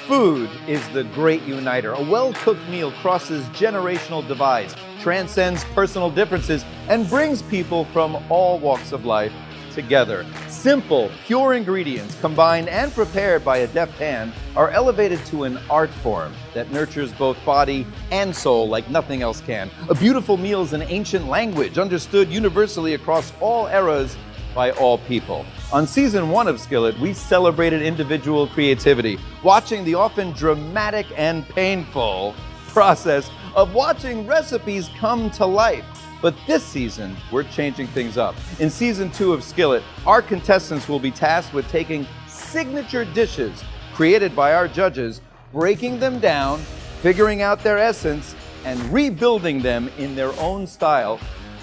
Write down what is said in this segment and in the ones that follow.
Food is the great uniter. A well-cooked meal crosses generational divides, transcends personal differences, and brings people from all walks of life together. Simple, pure ingredients combined and prepared by a deft hand are elevated to an art form that nurtures both body and soul like nothing else can. A beautiful meal is an ancient language understood universally across all eras by all people. On season 1 of Skillet, we celebrated individual creativity, watching the often dramatic and painful process of watching recipes come to life. But this season, we're changing things up. In season 2 of Skillet, our contestants will be tasked with taking signature dishes created by our judges, breaking them down, figuring out their essence, and rebuilding them in their own style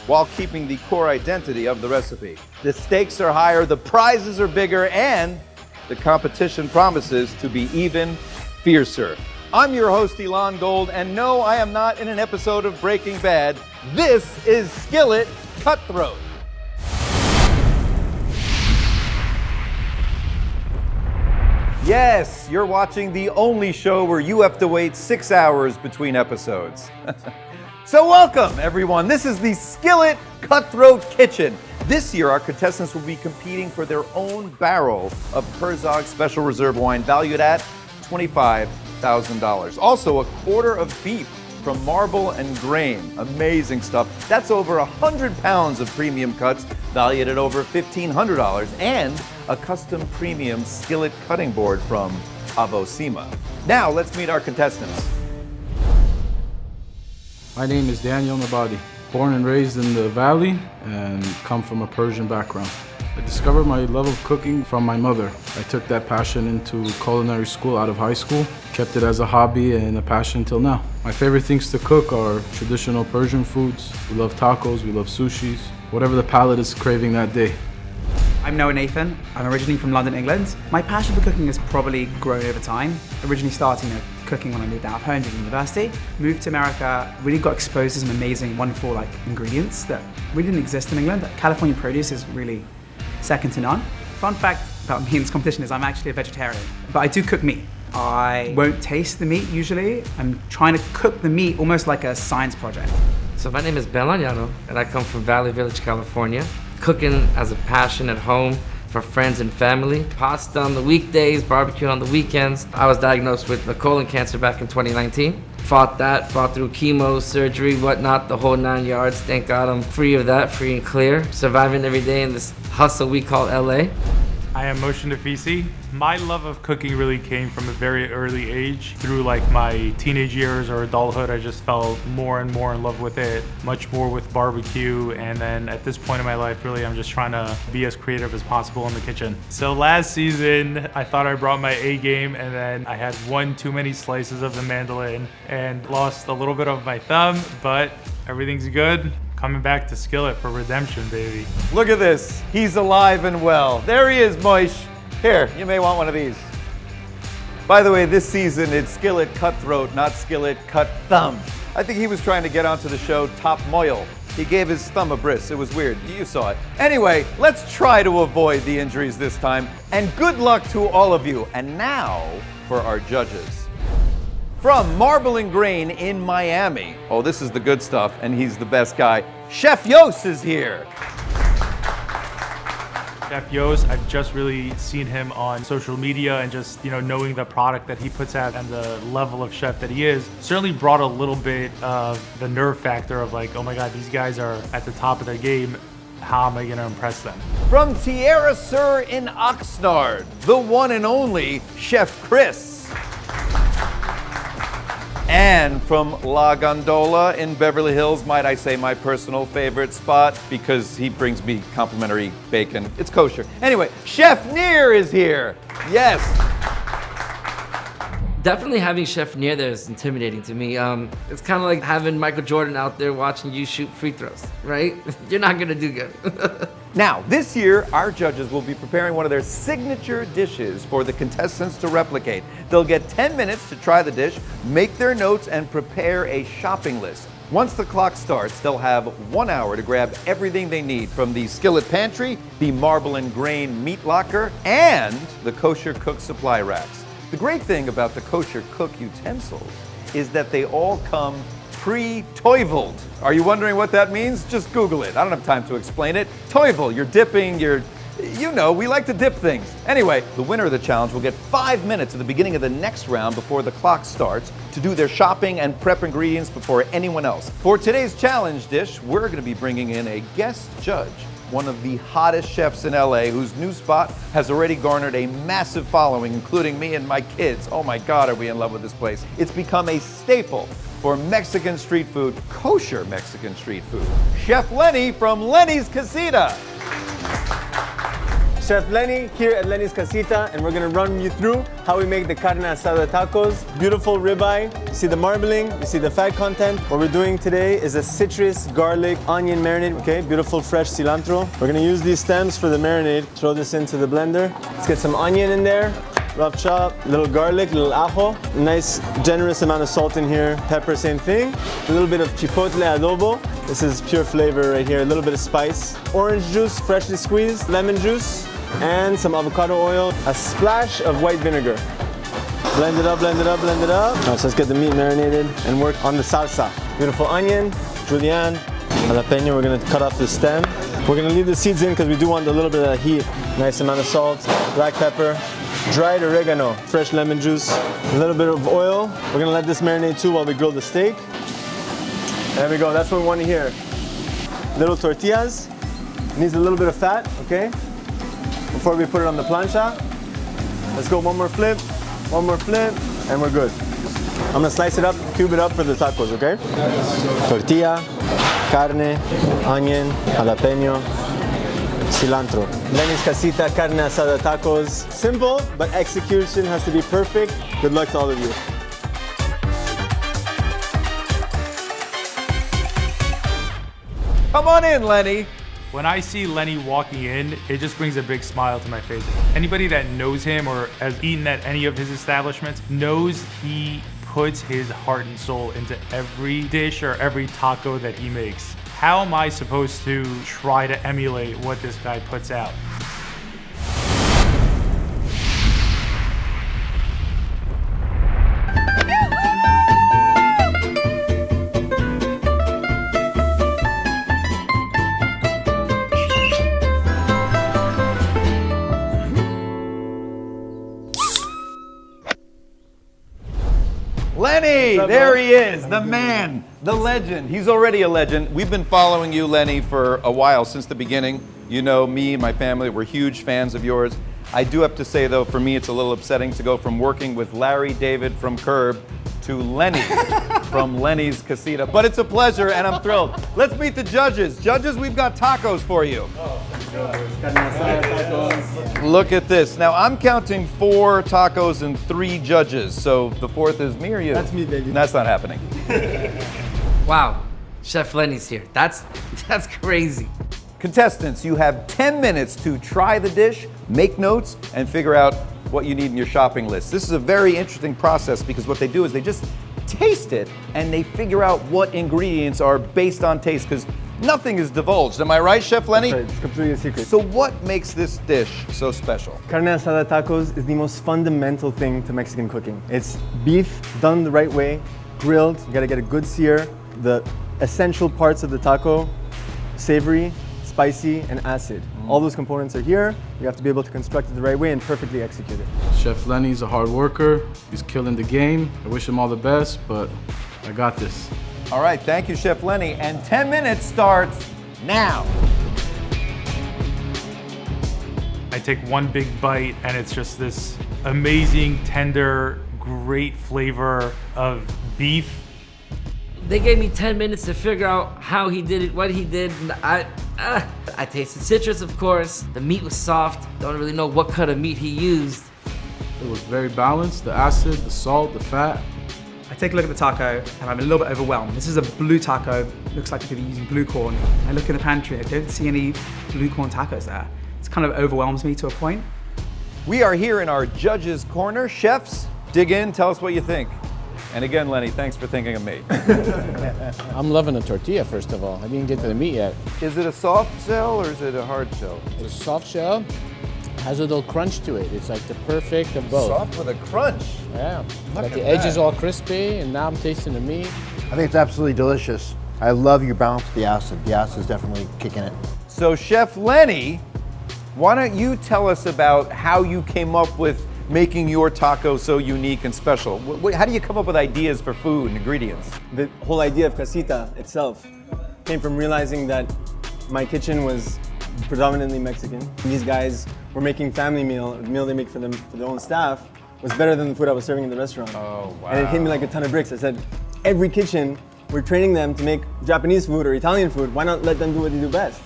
while keeping the core identity of the recipe. The stakes are higher, the prizes are bigger, and the competition promises to be even fiercer. I'm your host, Elon Gold, and no, I am not in an episode of Breaking Bad. This is Skillet Cutthroat. Yes, you're watching the only show where you have to wait 6 hours between episodes. So welcome, everyone. This is the Skillet Cutthroat Kitchen. This year, our contestants will be competing for their own barrel of Herzog Special Reserve wine valued at $25,000. Also, a quarter of beef from Marble and Grain. Amazing stuff. That's over 100 pounds of premium cuts valued at over $1,500, and a custom premium skillet cutting board from Avosima. Now, let's meet our contestants. My name is Daniel Nabadi, born and raised in the Valley and come from a Persian background. I discovered my love of cooking from my mother. I took that passion into culinary school out of high school, kept it as a hobby and a passion till now. My favorite things to cook are traditional Persian foods. We love tacos, we love sushis, whatever the palate is craving that day. I'm Noah Nathan. I'm originally from London, England. My passion for cooking has probably grown over time. Originally starting cooking when I moved out of home to university. Moved to America, really got exposed to some amazing, wonderful ingredients that really didn't exist in England. California produce is really second to none. Fun fact about me in this competition is I'm actually a vegetarian, but I do cook meat. I won't taste the meat usually. I'm trying to cook the meat almost like a science project. So my name is Ben Laniano, and I come from Valley Village, California. Cooking as a passion at home for friends and family. Pasta on the weekdays, barbecue on the weekends. I was diagnosed with colon cancer back in 2019. Fought through chemo, surgery, whatnot, the whole 9 yards. Thank God I'm free of that, free and clear. Surviving every day in this hustle we call LA. I am Moshe Nafisi. My love of cooking really came from a very early age. Through my teenage years or adulthood, I just fell more and more in love with it, much more with barbecue. And then at this point in my life, really, I'm just trying to be as creative as possible in the kitchen. So last season, I thought I brought my A game, and then I had one too many slices of the mandolin and lost a little bit of my thumb, but everything's good. Coming back to Skillet for redemption, baby. Look at this. He's alive and well. There he is, Moish. Here, you may want one of these. By the way, this season it's Skillet Cutthroat, not Skillet Cut Thumb. I think he was trying to get onto the show Top Moil. He gave his thumb a bris. It was weird. You saw it. Anyway, let's try to avoid the injuries this time. And good luck to all of you. And now for our judges. From Marble and Grain in Miami. Oh, this is the good stuff, and he's the best guy. Chef Yos is here. Chef Yos, I've just really seen him on social media, and just knowing the product that he puts out and the level of chef that he is certainly brought a little bit of the nerve factor of oh my God, these guys are at the top of their game. How am I going to impress them? From Tierra Sur in Oxnard, the one and only Chef Chris. And from La Gondola in Beverly Hills, might I say my personal favorite spot, because he brings me complimentary bacon. It's kosher. Anyway, Chef Neer is here. Yes. Definitely having Chef Neer there is intimidating to me. It's kind of like having Michael Jordan out there watching you shoot free throws, right? You're not gonna do good. Now, this year, our judges will be preparing one of their signature dishes for the contestants to replicate. They'll get 10 minutes to try the dish, make their notes, and prepare a shopping list. Once the clock starts, they'll have 1 hour to grab everything they need from the Skillet Pantry, the Marble and Grain Meat Locker, and the Kosher Cook Supply Racks. The great thing about the kosher cook utensils is that they all come pre-toiveled. Are you wondering what that means? Just Google it. I don't have time to explain it. Toivel, you're dipping, we like to dip things. Anyway, the winner of the challenge will get 5 minutes at the beginning of the next round before the clock starts to do their shopping and prep ingredients before anyone else. For today's challenge dish, we're going to be bringing in a guest judge, one of the hottest chefs in LA, whose new spot has already garnered a massive following, including me and my kids. Oh my God, are we in love with this place. It's become a staple for Mexican street food, kosher Mexican street food. Chef Lenny from Lenny's Casita. Chef Lenny here at Lenny's Casita, and we're gonna run you through how we make the carne asada tacos. Beautiful ribeye. You see the marbling, you see the fat content. What we're doing today is a citrus, garlic, onion marinade, okay? Beautiful fresh cilantro. We're gonna use these stems for the marinade. Throw this into the blender. Let's get some onion in there. Rough chop, little garlic, little ajo. Nice, generous amount of salt in here. Pepper, same thing. A little bit of chipotle adobo. This is pure flavor right here. A little bit of spice. Orange juice, freshly squeezed. Lemon juice. And some avocado oil, a splash of white vinegar. Blend it up, blend it up, blend it up. All right, so let's get the meat marinated and work on the salsa. Beautiful onion, julienne, jalapeno. We're gonna cut off the stem. We're gonna leave the seeds in because we do want a little bit of heat. Nice amount of salt, black pepper, dried oregano, fresh lemon juice, a little bit of oil. We're gonna let this marinate too while we grill the steak. There we go, that's what we want to hear. Little tortillas, needs a little bit of fat, okay? Before we put it on the plancha. Let's go one more flip, and we're good. I'm gonna slice it up, cube it up for the tacos, okay? Tortilla, carne, onion, jalapeno, cilantro. Lenny's Casita carne asada tacos. Simple, but execution has to be perfect. Good luck to all of you. Come on in, Lenny. When I see Lenny walking in, it just brings a big smile to my face. Anybody that knows him or has eaten at any of his establishments knows he puts his heart and soul into every dish or every taco that he makes. How am I supposed to try to emulate what this guy puts out? Lenny, there he is, the man, the legend. He's already a legend. We've been following you, Lenny, for a while, since the beginning. You know, me and my family, we're huge fans of yours. I do have to say, though, for me, it's a little upsetting to go from working with Larry David from Curb to Lenny from Lenny's Casita. But it's a pleasure, and I'm thrilled. Let's meet the judges. Judges, we've got tacos for you. Look at this. Now, I'm counting 4 tacos and 3 judges. So the 4th is me or you? That's me, baby. That's not happening. Wow, Chef Lenny's here. That's crazy. Contestants, you have 10 minutes to try the dish, make notes, and figure out what you need in your shopping list. This is a very interesting process because what they do is they just taste it and they figure out what ingredients are based on taste because nothing is divulged. Am I right, Chef Lenny? That's right, it's completely a secret. So what makes this dish so special? Carne asada tacos is the most fundamental thing to Mexican cooking. It's beef done the right way, grilled. You gotta get a good sear. The essential parts of the taco, savory, spicy, and acid. All those components are here. You have to be able to construct it the right way and perfectly execute it. Chef Lenny's a hard worker. He's killing the game. I wish him all the best, but I got this. All right, thank you, Chef Lenny. And 10 minutes starts now. I take one big bite and it's just this amazing, tender, great flavor of beef. They gave me 10 minutes to figure out how he did it, what he did. And I tasted citrus, of course. The meat was soft. Don't really know what cut of meat he used. It was very balanced. The acid, the salt, the fat. I take a look at the taco and I'm a little bit overwhelmed. This is a blue taco. Looks like it could be using blue corn. I look in the pantry, I don't see any blue corn tacos there. It kind of overwhelms me to a point. We are here in our judges' corner. Chefs, dig in, tell us what you think. And again, Lenny, thanks for thinking of me. I'm loving the tortilla, first of all. I didn't get to the meat yet. Is it a soft shell or is it a hard shell? It's a soft shell. Has a little crunch to it. It's like the perfect of both. Soft with a crunch. Yeah. Look Got at the edges that. all crispy, and now I'm tasting the meat. I think it's absolutely delicious. I love your balance with the acid. The acid is definitely kicking it. So Chef Lenny, why don't you tell us about how you came up with making your taco so unique and special? How do you come up with ideas for food and ingredients? The whole idea of casita itself came from realizing that my kitchen was predominantly Mexican. These guys were making family meal, the meal they make for them for their own staff, was better than the food I was serving in the restaurant. Oh, wow. And it hit me like a ton of bricks. I said, every kitchen, we're training them to make Japanese food or Italian food. Why not let them do what they do best?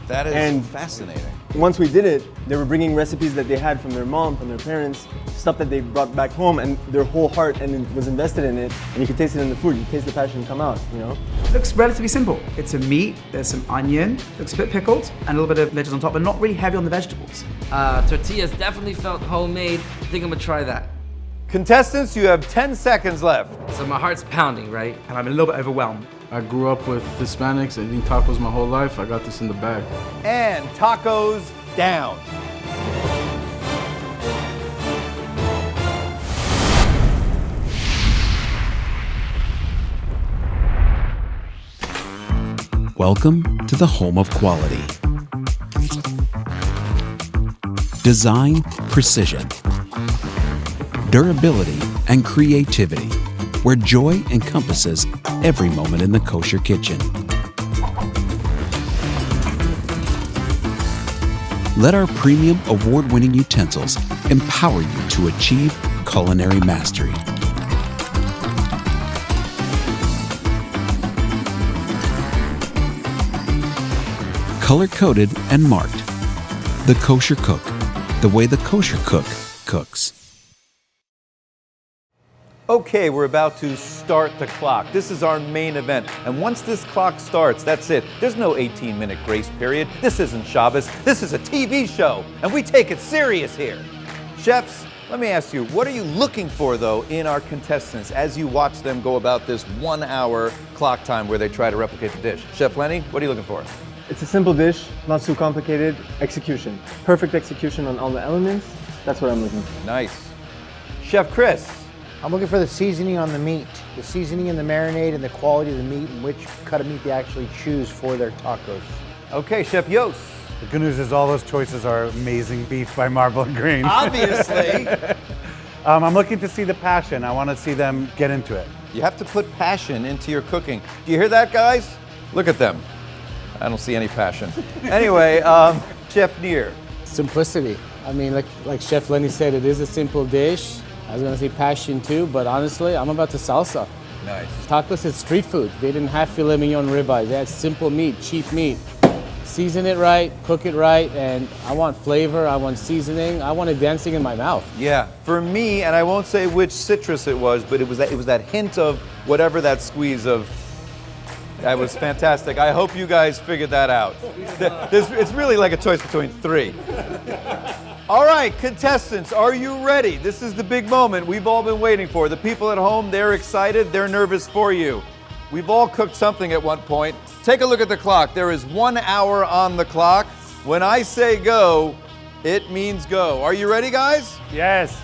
That is And- fascinating. Once we did it, they were bringing recipes that they had from their mom, from their parents, stuff that they brought back home, and their whole heart and was invested in it. And you could taste it in the food. You taste the passion come out, you know? It looks relatively simple. It's a meat, there's some onion, looks a bit pickled, and a little bit of lettuce on top, but not really heavy on the vegetables. Tortillas definitely felt homemade. I think I'm gonna try that. Contestants, you have 10 seconds left. So my heart's pounding, right? And I'm a little bit overwhelmed. I grew up with Hispanics and eating tacos my whole life. I got this in the bag. And tacos down. Welcome to the home of quality. Design, precision, durability, and creativity, where joy encompasses every moment in the kosher kitchen. Let our premium award-winning utensils empower you to achieve culinary mastery. Color-coded and marked. The Kosher Cook, the way the kosher cook cooks. Okay, we're about to start the clock. This is our main event. And once this clock starts, that's it. There's no 18-minute grace period. This isn't Shabbos. This is a TV show, and we take it serious here. Chefs, let me ask you, what are you looking for, though, in our contestants as you watch them go about this 1 hour clock time where they try to replicate the dish? Chef Lenny, what are you looking for? It's a simple dish, not too complicated. Execution. Perfect execution on all the elements. That's what I'm looking for. Nice. Chef Chris. I'm looking for the seasoning on the meat, the seasoning and the marinade and the quality of the meat and which cut of meat they actually choose for their tacos. Okay, Chef Yost. The good news is all those choices are amazing beef by Marble and Green. Obviously. I'm looking to see the passion. I want to see them get into it. You have to put passion into your cooking. Do you hear that, guys? Look at them. I don't see any passion. Anyway, Chef Neer. Simplicity. I mean, like Chef Lenny said, it is a simple dish. I was gonna say passion too, but honestly, I'm about the salsa. Nice. Tacos is street food. They didn't have filet mignon ribeyes. They had simple meat, cheap meat. Season it right, cook it right, and I want flavor, I want seasoning, I want it dancing in my mouth. Yeah, for me, and I won't say which citrus it was, but it was that hint of whatever that squeeze of. That was fantastic. I hope you guys figured that out. It's really like a choice between three. All right, contestants, are you ready? This is the big moment we've all been waiting for. The people at home, they're excited, they're nervous for you. We've all cooked something at one point. Take a look at the clock. There is 1 hour on the clock. When I say go, it means go. Are you ready, guys? Yes.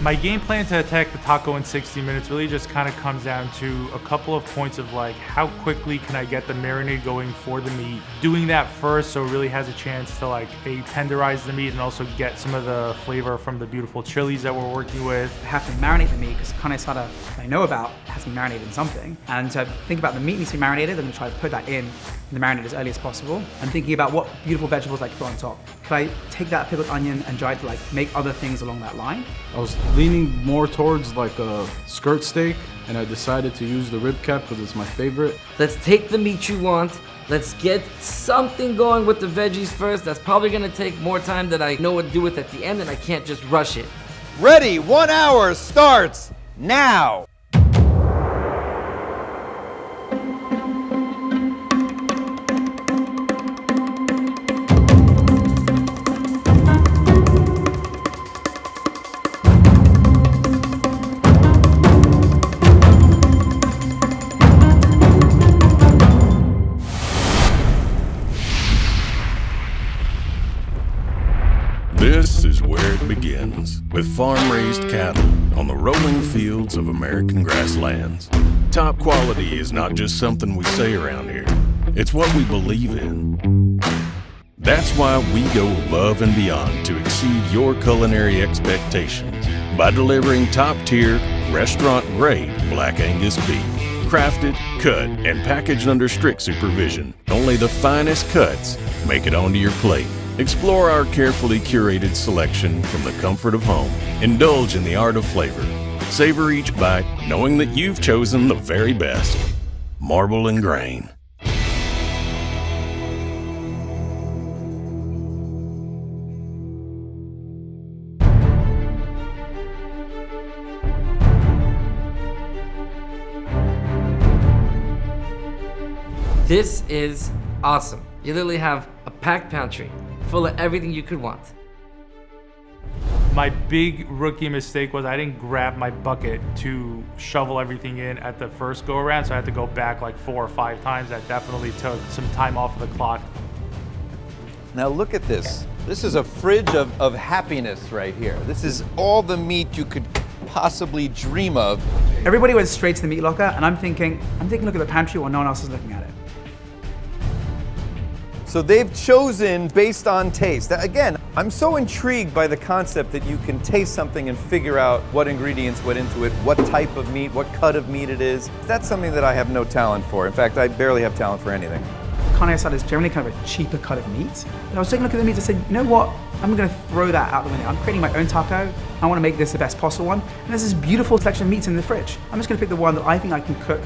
My game plan to attack the taco in 60 minutes really just kind of comes down to a couple of points of like how quickly can I get the marinade going for the meat. Doing that first so it really has a chance to like tenderize the meat and also get some of the flavor from the beautiful chilies that we're working with. I have to marinate the meat because carne asada I know about has to be marinated in something. And so think about the meat needs to be marinated and try to put that in the marinade as early as possible. I'm thinking about what beautiful vegetables I could put on top. Could I take that pickled onion and try to like make other things along that line? I was leaning more towards like a skirt steak, and I decided to use the rib cap because it's my favorite. Let's take the meat you want. Let's get something going with the veggies first. That's probably gonna take more time than I know what to do with at the end, and I can't just rush it. Ready, 1 hour starts now. This with farm-raised cattle on the rolling fields of American grasslands. Top quality is not just something we say around here. It's what we believe in. That's why we go above and beyond to exceed your culinary expectations by delivering top-tier, restaurant-grade Black Angus beef. Crafted, cut, and packaged under strict supervision. Only the finest cuts make it onto your plate. Explore our carefully curated selection from the comfort of home. Indulge in the art of flavor. Savor each bite, knowing that you've chosen the very best. Marble and Grain. This is awesome. You literally have a packed pantry full of everything you could want. My big rookie mistake was I didn't grab my bucket to shovel everything in at the first go around, so I had to go back like 4 or 5 times. That definitely took some time off of the clock. Now look at this. This is a fridge of happiness right here. This is all the meat you could possibly dream of. Everybody went straight to the meat locker, and I'm taking a look at the pantry while no one else is looking at it. So they've chosen based on taste. Again, I'm so intrigued by the concept that you can taste something and figure out what ingredients went into it, what type of meat, what cut of meat it is. That's something that I have no talent for. In fact, I barely have talent for anything. Carne asada is generally kind of a cheaper cut of meat. But I was taking a look at the meat and said, you know what? I'm gonna throw that out the window. I'm creating my own taco. I wanna make this the best possible one. And there's this beautiful selection of meats in the fridge. I'm just gonna pick the one that I think I can cook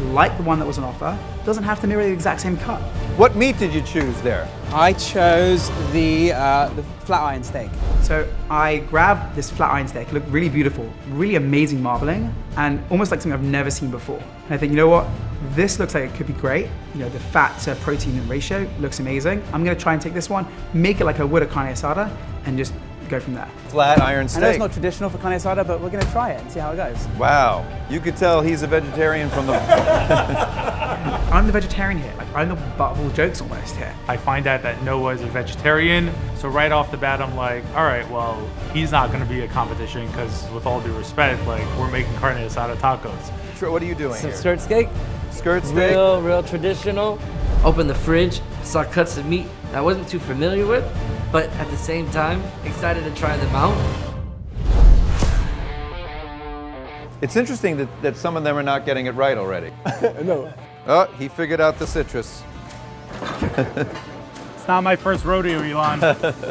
like the one that was on offer. It doesn't have to mirror the exact same cut. What meat did you choose there? I chose the flat iron steak. So I grabbed this flat iron steak. It looked really beautiful, really amazing marbling, and almost like something I've never seen before. And I think, you know what? This looks like it could be great. You know, the fat to protein ratio looks amazing. I'm gonna try and take this one, make it like I would a carne asada, and just go from there. Flat iron steak. I know it's not traditional for carne asada, but we're gonna try it and see how it goes. Wow, you could tell he's a vegetarian from the... I'm the vegetarian here. Like, I'm the butt of all jokes almost here. I find out that Noah is a vegetarian, so right off the bat I'm like, all right, well, he's not gonna be a competition because with all due respect, like, we're making carne asada tacos. What are you doing Some here? skirt steak. Skirt steak? Real traditional. Opened the fridge, saw cuts of meat that I wasn't too familiar with, but at the same time, excited to try them out. It's interesting that some of them are not getting it right already. No. Oh, he figured out the citrus. It's not my first rodeo, Elon. Well,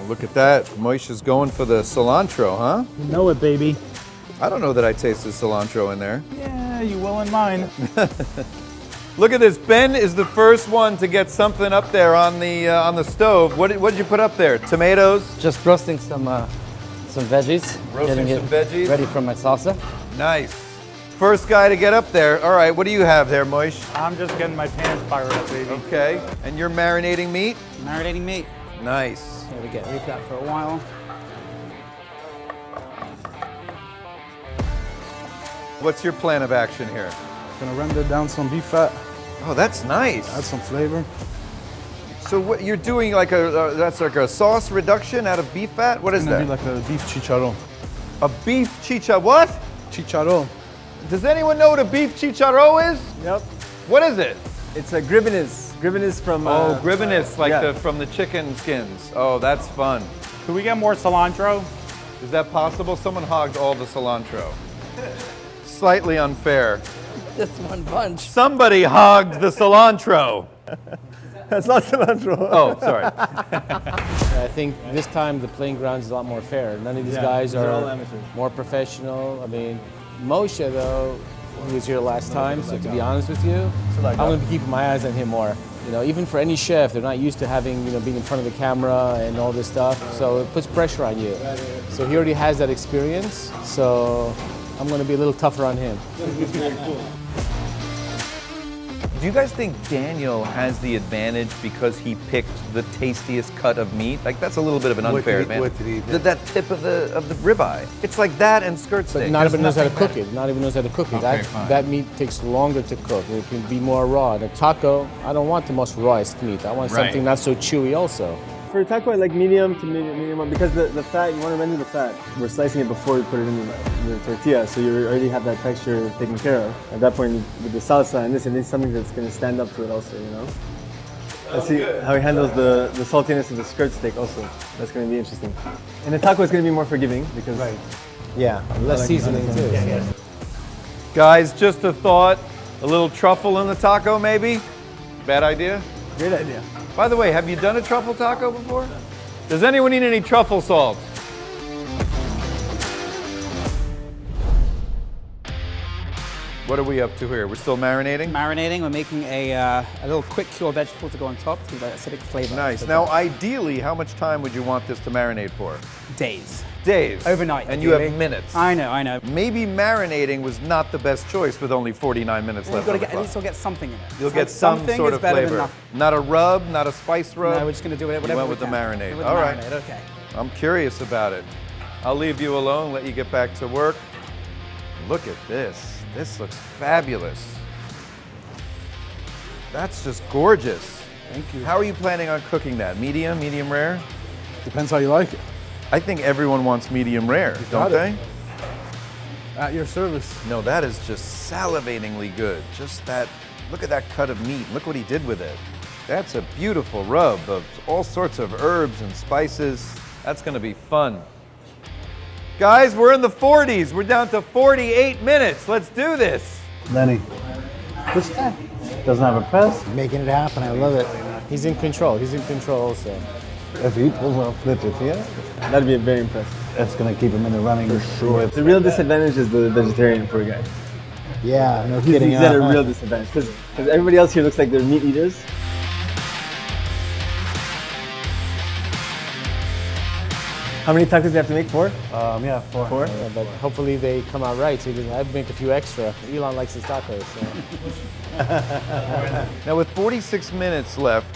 look at that. Moish is going for the cilantro, huh? You know it, baby. I don't know that I tasted cilantro in there. Yeah, you will in mine. Look at this. Ben is the first one to get something up there on the stove. What did you put up there? Tomatoes? Just roasting some veggies. Roasting some veggies. Ready for my salsa. Nice. First guy to get up there. All right, what do you have there, Moish? I'm just getting my pants fired up, baby. Okay. And you're marinating meat? Marinating meat. Nice. There we go. Leave that for a while. What's your plan of action here? Gonna render down some beef fat. Oh, that's nice. Add some flavor. So what you're doing that's like a sauce reduction out of beef fat? What is Gonna that? be like a beef chicharron. A beef what? Chicharron. Does anyone know what a beef chicharron is? Yep. What is it? It's a gribinis. Gribinis from... gribinis, yeah. from the chicken skins. Oh, that's fun. Could we get more cilantro? Is that possible? Someone hogged all the cilantro. Slightly unfair. Just one bunch. Somebody hogged the cilantro. That's not cilantro. Oh, sorry. I think this time the playing ground is a lot more fair. None of these guys they're all are amateurs. more professional. I mean, Moshe, though, he was here last time, so to be honest with you, I'm going to be keeping my eyes on him more. You know, even for any chef, they're not used to having, being in front of the camera and all this stuff, so it puts pressure on you. So he already has that experience, so I'm going to be a little tougher on him. Do you guys think Daniel has the advantage because he picked the tastiest cut of meat? Like, that's a little bit of an unfair advantage. What did he pick? That tip of the ribeye. It's like that and skirt steak. But not even knows how to cook it. Not even knows how to cook it. Okay, fine. That meat takes longer to cook. It can be more raw. The taco, I don't want the most rawest meat. I want something not so chewy also. For taco, I like medium to medium one because the fat, you want to render the fat. We're slicing it before we put it in the tortilla, so you already have that texture taken care of. At that point, with the salsa and this, it needs something that's going to stand up to it also, you know? Let's see how he handles the saltiness of the skirt steak also. That's going to be interesting. And the taco is going to be more forgiving because... Right. Yeah, less seasoning too. Guys, just a thought. A little truffle in the taco, maybe? Bad idea? Great idea. By the way, have you done a truffle taco before? Does anyone need any truffle salt? What are we up to here? We're still marinating? Marinating, we're making a little quick cure vegetable to go on top to give that acidic flavor. Nice. Now, ideally, how much time would you want this to marinate for? Days. Days. Overnight. And you ideally. have minutes. I know. Maybe marinating was not the best choice with only 49 minutes left. At least you'll get something in it. You'll get some sort of flavor. Not a rub, not a spice rub. No, we're just going to do whatever you went we with can. the marinade. With All the right. marinade, okay. I'm curious about it. I'll leave you alone, let you get back to work. Look at this. This looks fabulous. That's just gorgeous. Thank you. How are you planning on cooking that? Medium, medium rare? Depends how you like it. I think everyone wants medium rare, don't they? At your service. No, that is just salivatingly good. Just that, look at that cut of meat. Look what he did with it. That's a beautiful rub of all sorts of herbs and spices. That's gonna be fun. Guys, we're in the 40s. We're down to 48 minutes. Let's do this. Lenny, this guy doesn't have a press. Making it happen, I love it. He's in control. He's in control also. If he pulls off the tortilla, That'd be very impressive. that's going to keep him in the running for sure. The real disadvantage is the vegetarian poor guy. Yeah, no He's kidding. at a real disadvantage because everybody else here looks like they're meat eaters. How many tacos do you have to make? 4? Yeah, four. Yeah, but hopefully they come out right. So I'd make a few extra. Elon likes his tacos. So. Now with 46 minutes left,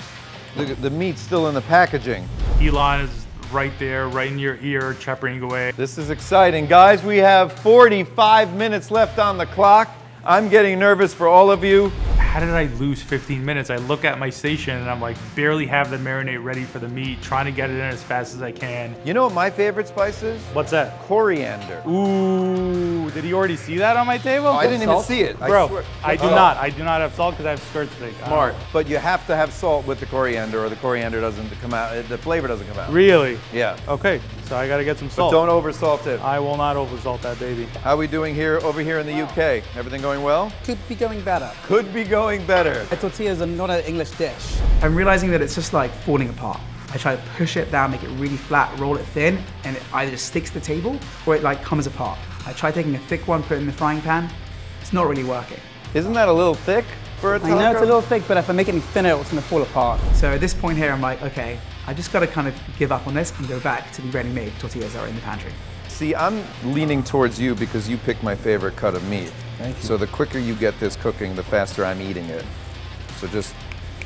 the meat's still in the packaging. Elon is right there, right in your ear, chattering away. This is exciting. Guys, we have 45 minutes left on the clock. I'm getting nervous for all of you. How did I lose 15 minutes? I look at my station and I'm like, barely have the marinade ready for the meat, trying to get it in as fast as I can. You know what my favorite spice is? What's that? Coriander. Ooh, did he already see that on my table? Oh, I didn't even see it. Bro, I do not have salt because I have skirt steak. Smart. But you have to have salt with the coriander or the coriander doesn't come out, the flavor doesn't come out. Really? Yeah. Okay, so I gotta get some But salt. don't oversalt it. I will not oversalt that baby. How are we doing over here in the UK? Everything going well? Could be going better. Could be going better. Tortillas are not an English dish. I'm realizing that it's just like falling apart. I try to push it down, make it really flat, roll it thin, and it either just sticks to the table or it like comes apart. I try taking a thick one, put it in the frying pan. It's not really working. Isn't that a little thick for a taco? I know it's a little thick, but if I make it any thinner, it's gonna fall apart. So at this point here, I'm like, okay, I just gotta kind of give up on this and go back to the ready-made tortillas that are in the pantry. See, I'm leaning towards you because you picked my favorite cut of meat. Thank you. So the quicker you get this cooking, the faster I'm eating it. So just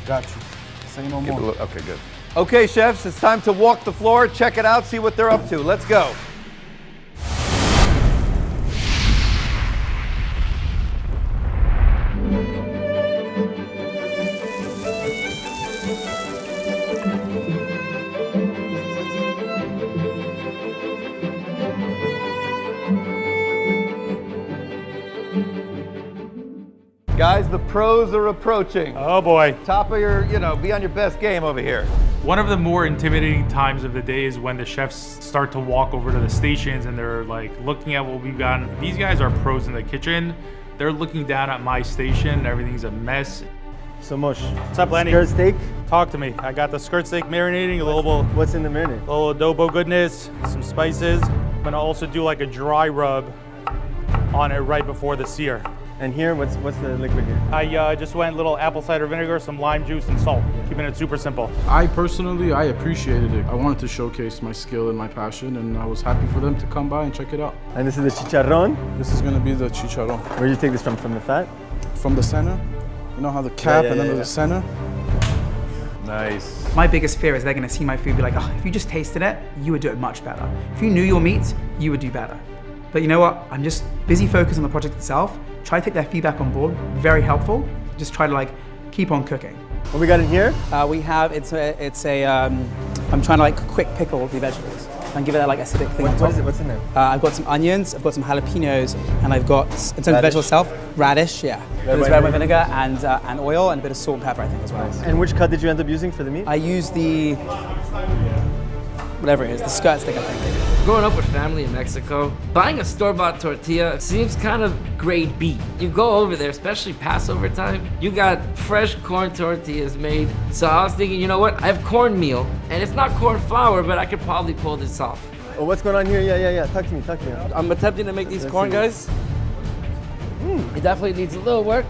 Got you. Say no give it a more. little, okay, good. Okay, chefs, it's time to walk the floor, check it out, see what they're up to. Let's go. Guys, the pros are approaching. Oh boy. Top of your, be on your best game over here. One of the more intimidating times of the day is when the chefs start to walk over to the stations and they're like looking at what we've got. These guys are pros in the kitchen. They're looking down at my station. Everything's a mess. So Mosh, What's up, Lenny? skirt steak. Talk to me. I got the skirt steak marinating, a little What's in the marinade? little adobo goodness, some spices. I'm gonna also do like a dry rub on it right before the sear. And here, what's the liquid here? I just went a little apple cider vinegar, some lime juice, and salt, keeping it super simple. I personally appreciated it. I wanted to showcase my skill and my passion, and I was happy for them to come by and check it out. And this is the chicharrón. This is gonna be the chicharron. Where did you take this from? From the fat? From the center, you know how the cap yeah, and then yeah, the center? Nice. My biggest fear is they're gonna see my food and be like, oh, if you just tasted it, you would do it much better. If you knew your meat, you would do better. But you know what? I'm just busy focused on the project itself. Try to take their feedback on board, very helpful. Just try to keep on cooking. What we got in here? We have, it's a I'm trying to like quick pickle the vegetables and give it that like acidic thing. What is it? What's in there? I've got some onions, I've got some jalapenos, and I've got, in terms of the vegetable itself, radish, yeah. There's red wine vinegar and oil and a bit of salt and pepper, I think, as well. And which cut did you end up using for the meat? I use the, whatever it is, the skirt stick, I think. Growing up with family in Mexico, buying a store-bought tortilla seems kind of grade B. You go over there, especially Passover time, you got fresh corn tortillas made. So I was thinking, you know what? I have cornmeal, and it's not corn flour, but I could probably pull this off. Oh, what's going on here? Yeah. Talk to me. I'm attempting to make these corn, guys. It definitely needs a little work.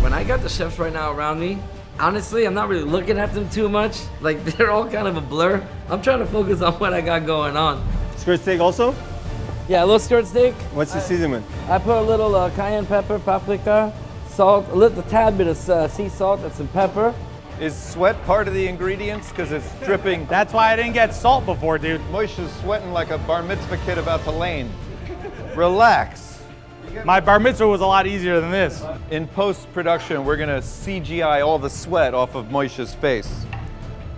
When I got the chefs right now around me, honestly, I'm not really looking at them too much. Like, they're all kind of a blur. I'm trying to focus on what I got going on. Skirt steak also? Yeah, a little skirt steak. What's the seasoning? I put a little cayenne pepper, paprika, salt, a tad bit of sea salt and some pepper. Is sweat part of the ingredients? Because it's dripping. That's why I didn't get salt before, dude. Moishe's sweating like a bar mitzvah kid about to lane. Relax. My bar mitzvah was a lot easier than this. In post-production, we're gonna CGI all the sweat off of Moishe's face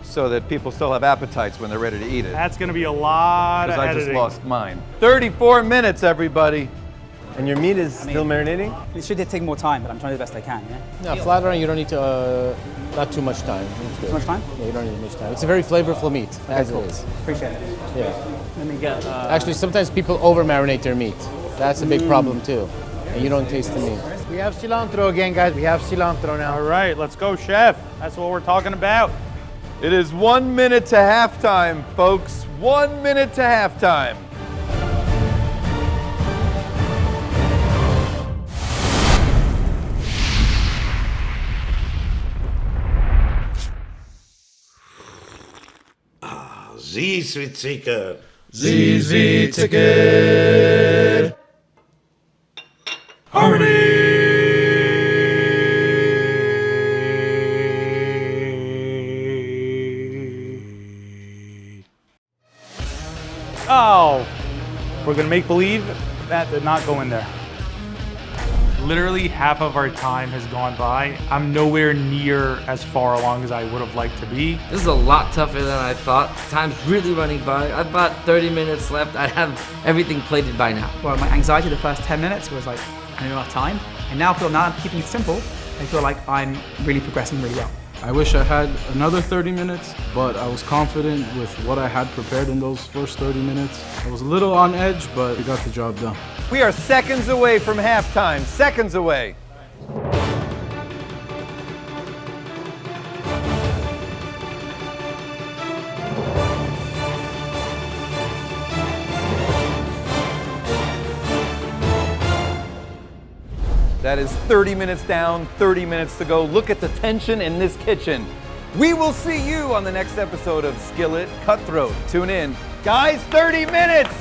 so that people still have appetites when they're ready to eat it. That's gonna be a lot of Because I editing. just lost mine. 34 minutes, everybody. And your meat is still marinating? It should take more time, but I'm trying to do the best I can, yeah? No, flat iron, you don't need to, not too much time. Too much time? Yeah, you don't need much time. It's a very flavorful meat, as it is. Appreciate it. Yeah. Let me get, Actually, sometimes people over-marinate their meat. That's a big problem too. And you don't taste the meat. We have cilantro again, guys. We have cilantro now. All right, let's go, chef. That's what we're talking about. It is 1 minute to halftime, folks. 1 minute to halftime. Z sweet chicken. ZZ Ticket. Oh, we're gonna make believe that did not go in there. Literally half of our time has gone by. I'm nowhere near as far along as I would have liked to be. This is a lot tougher than I thought. Time's really running by. I've about 30 minutes left. I'd have everything plated by now. Well, my anxiety the first 10 minutes was like, I don't have enough time. And now I'm keeping it simple. I feel like I'm really progressing really well. I wish I had another 30 minutes, but I was confident with what I had prepared in those first 30 minutes. I was a little on edge, but we got the job done. We are seconds away from halftime. Seconds away. That is 30 minutes down, 30 minutes to go. Look at the tension in this kitchen. We will see you on the next episode of Skillet Cutthroat. Tune in. Guys, 30 minutes!